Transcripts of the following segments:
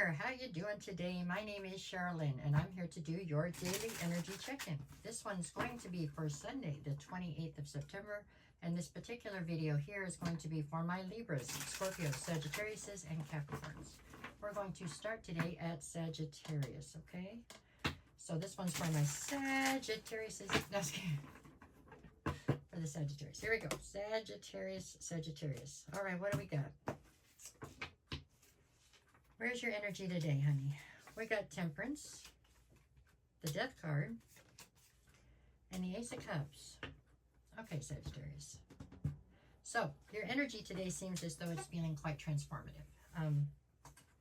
there, how you doing today? My name is Sherilyn and I'm here to do your daily energy check-in. This one's going to be for Sunday, the 28th of September, and this particular video here is going to be for my Libras, Scorpios, Sagittariuses, and Capricorns. We're going to start today at Sagittarius, okay? So this one's for my Sagittariuses. No, just kidding. For the Sagittarius. Here we go. Sagittarius, Sagittarius. All right, what do we got? Where's your energy today, honey? We got Temperance, the Death card, and the Ace of Cups. Okay, Sagittarius. So, your energy today seems as though it's feeling quite transformative.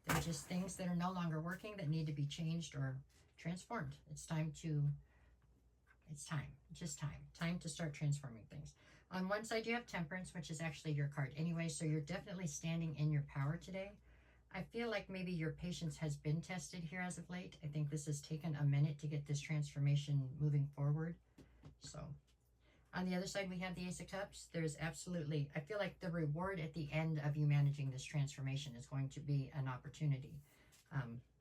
There are just things that are no longer working that need to be changed or transformed. It's time, just time to start transforming things. On one side, you have Temperance, which is actually your card anyway, so you're definitely standing in your power today. I feel like maybe your patience has been tested here as of late. I think this has taken a minute to get this transformation moving forward. So, on the other side, we have the Ace of Cups. There's absolutely, I feel like the reward at the end of you managing this transformation is going to be an opportunity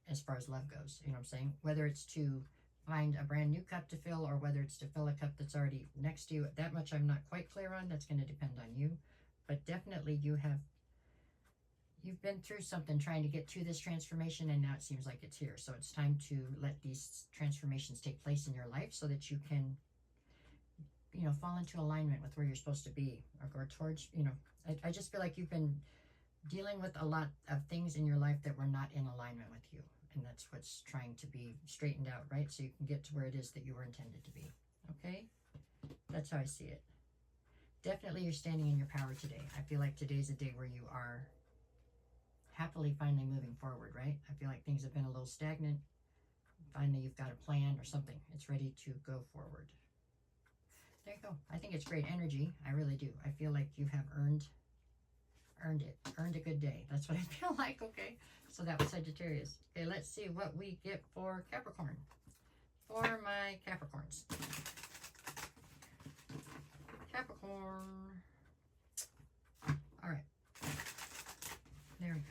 as far as love goes. You know what I'm saying? Whether it's to find a brand new cup to fill or whether it's to fill a cup that's already next to you. That much I'm not quite clear on. That's going to depend on you. But definitely you've been through something trying to get to this transformation, and now it seems like it's here. So it's time to let these transformations take place in your life so that you can, you know, fall into alignment with where you're supposed to be, or towards, you know, I just feel like you've been dealing with a lot of things in your life that were not in alignment with you. And that's what's trying to be straightened out, right? So you can get to where it is that you were intended to be. Okay? That's how I see it. Definitely you're standing in your power today. I feel like today's a day where you are happily finally moving forward, right? I feel like things have been a little stagnant. Finally, you've got a plan or something. It's ready to go forward. There you go. I think it's great energy. I really do. I feel like you have earned a good day. That's what I feel like. Okay, so that was Sagittarius. Okay, let's see what we get for Capricorn. For my Capricorns. Capricorn. All right. There we go.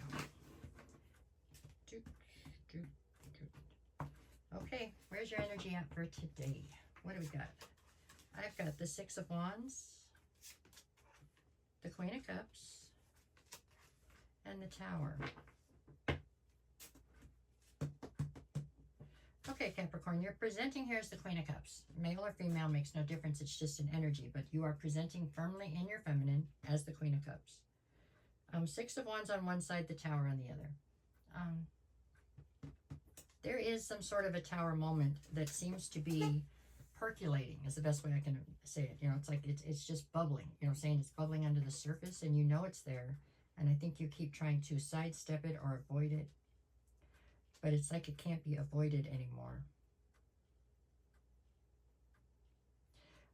Okay, where's your energy at for today? What do we got? I've got the Six of Wands, the Queen of Cups, and the Tower. Okay, Capricorn, you're presenting here as the Queen of Cups. Male or female makes no difference. It's just an energy, but you are presenting firmly in your feminine as the Queen of Cups. Six of Wands on one side, the Tower on the other. There is some sort of a Tower moment that seems to be percolating, is the best way I can say it. You know, it's like it's just bubbling. You know what I'm saying? It's bubbling under the surface, and you know it's there. And I think you keep trying to sidestep it or avoid it. But it's like it can't be avoided anymore.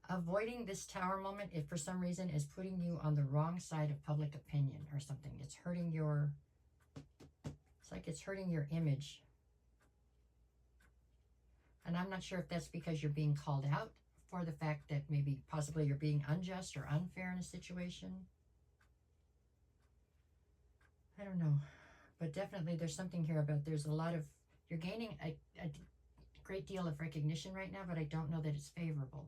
Avoiding this Tower moment, if for some reason, is putting you on the wrong side of public opinion or something. It's hurting your, it's like it's hurting your image. And I'm not sure if that's because you're being called out for the fact that maybe possibly you're being unjust or unfair in a situation. I don't know. But definitely there's something here about there's a lot of, you're gaining a great deal of recognition right now, but I don't know that it's favorable.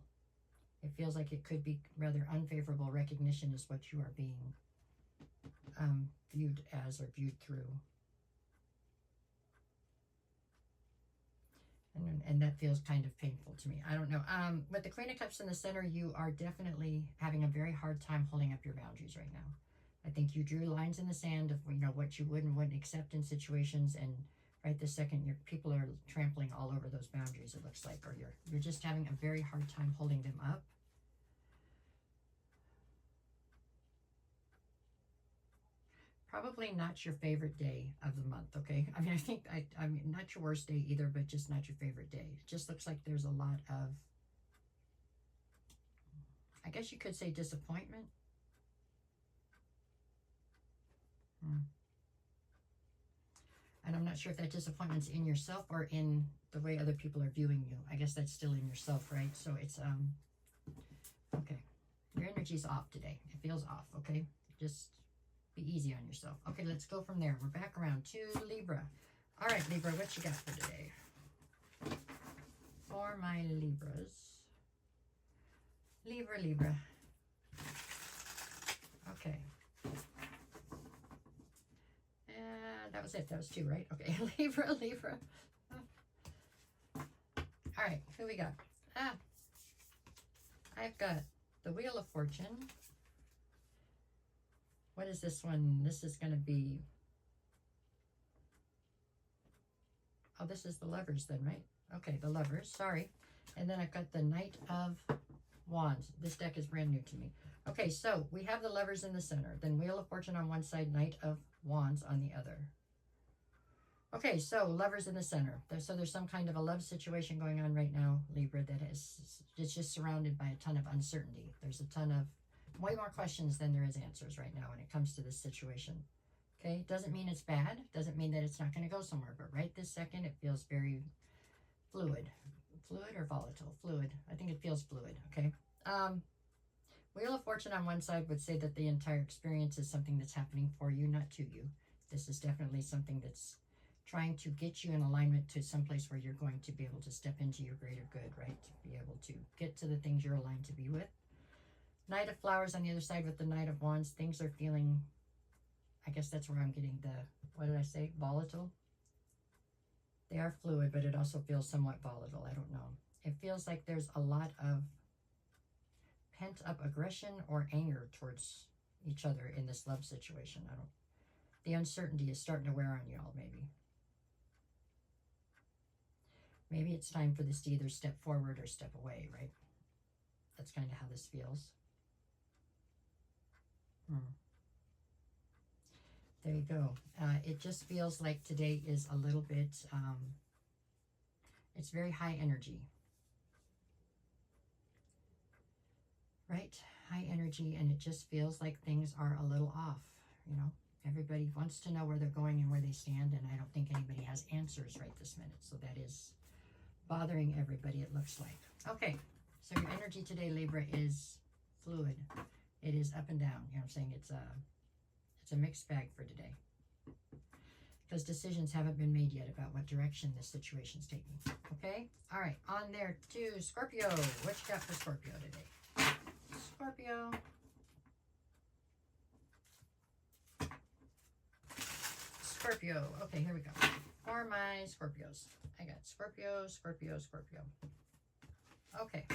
It feels like it could be rather unfavorable recognition is what you are being viewed as or viewed through. And that feels kind of painful to me. I don't know. With the Queen of Cups in the center, you are definitely having a very hard time holding up your boundaries right now. I think you drew lines in the sand of, you know, what you would and wouldn't accept in situations, and right this second, your people are trampling all over those boundaries, it looks like, or you're just having a very hard time holding them up. Probably not your favorite day of the month, okay? I mean, I mean, not your worst day either, but just not your favorite day. It just looks like there's a lot of, I guess you could say disappointment. And I'm not sure if that disappointment's in yourself or in the way other people are viewing you. I guess that's still in yourself, right? So it's, okay. Your energy's off today. It feels off, okay? Just be easy on yourself. Okay, let's go from there. We're back around to Libra. All right, Libra, what you got for today? For my Libras. Libra. Okay. That was it. That was 2, right? Okay, Libra. All right, who we got? I've got the Wheel of Fortune. What is this one? This is going to be... Oh, this is the Lovers then, right? Okay, the Lovers. Sorry. And then I've got the Knight of Wands. This deck is brand new to me. Okay, so we have the Lovers in the center. Then Wheel of Fortune on one side, Knight of Wands on the other. Okay, so Lovers in the center. So there's some kind of a love situation going on right now, Libra, that it's just surrounded by a ton of uncertainty. There's a ton of, way more questions than there is answers right now when it comes to this situation. Okay, doesn't mean it's bad. Doesn't mean that it's not going to go somewhere. But right this second, it feels very fluid. Fluid or volatile? Fluid. I think it feels fluid, okay? Wheel of Fortune on one side would say that the entire experience is something that's happening for you, not to you. This is definitely something that's trying to get you in alignment to someplace where you're going to be able to step into your greater good, right? To be able to get to the things you're aligned to be with. Knight of Flowers on the other side with the Knight of Wands. Things are feeling, I guess that's where I'm getting the, what did I say? Volatile? They are fluid, but it also feels somewhat volatile. I don't know. It feels like there's a lot of pent-up aggression or anger towards each other in this love situation. The uncertainty is starting to wear on y'all, maybe. Maybe it's time for this to either step forward or step away, right? That's kind of how this feels. There you go. It just feels like today is a little bit, it's very high energy. Right? High energy, and it just feels like things are a little off, you know? Everybody wants to know where they're going and where they stand, and I don't think anybody has answers right this minute. So that is bothering everybody, it looks like. Okay, so your energy today, Libra, is fluid. It is up and down. You know what I'm saying? It's a mixed bag for today. Because decisions haven't been made yet about what direction this situation's taking. Okay? All right, on there to Scorpio. What you got for Scorpio today? Scorpio. Scorpio. Okay, here we go. For my Scorpios. I got Scorpio. Okay.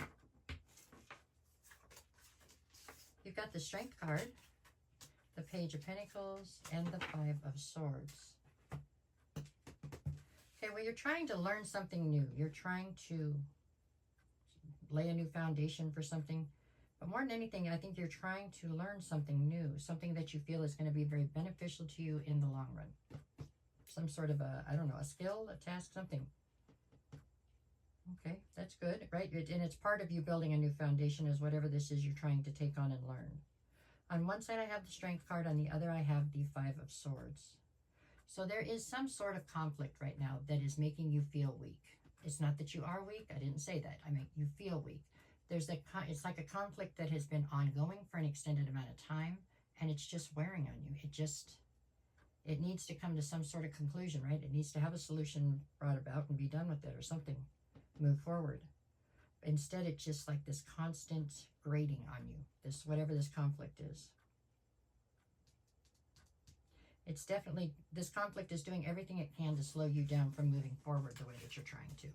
You've got the Strength card, the Page of Pentacles, and the 5 of Swords. Okay, well, you're trying to learn something new. You're trying to lay a new foundation for something. But more than anything, I think you're trying to learn something new, something that you feel is going to be very beneficial to you in the long run. Some sort of a, I don't know, a skill, a task, something. Okay, that's good, right? And it's part of you building a new foundation is whatever this is you're trying to take on and learn. On one side, I have the Strength card. On the other, I have the 5 of Swords. So there is some sort of conflict right now that is making you feel weak. It's not that you are weak. I didn't say that. I make you feel weak. It's like a conflict that has been ongoing for an extended amount of time, and it's just wearing on you. It needs to come to some sort of conclusion, right? It needs to have a solution brought about and be done with it or something. Move forward. Instead, it's just like this constant grating on you, this whatever this conflict is. It's definitely, this conflict is doing everything it can to slow you down from moving forward the way that you're trying to.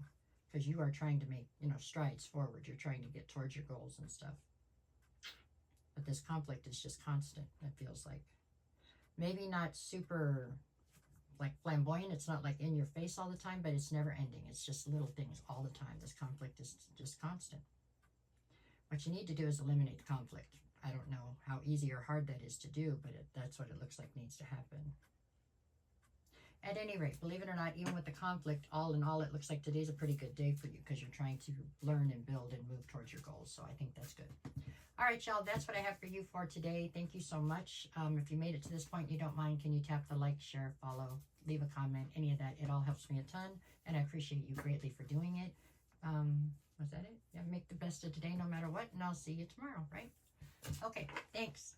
Because you are trying to make, strides forward. You're trying to get towards your goals and stuff. But this conflict is just constant, it feels like. Maybe not super, like, flamboyant. It's not, like, in your face all the time, but it's never ending. It's just little things all the time. This conflict is just constant. What you need to do is eliminate the conflict. I don't know how easy or hard that is to do, but that's what it looks like needs to happen. At any rate, believe it or not, even with the conflict, all in all, it looks like today's a pretty good day for you because you're trying to learn and build and move towards your goals. So I think that's good. All right, y'all, that's what I have for you for today. Thank you so much. If you made it to this point, you don't mind, can you tap the like, share, follow, leave a comment, any of that? It all helps me a ton, and I appreciate you greatly for doing it. Was that it? Yeah, make the best of today no matter what, and I'll see you tomorrow, right? Okay, thanks.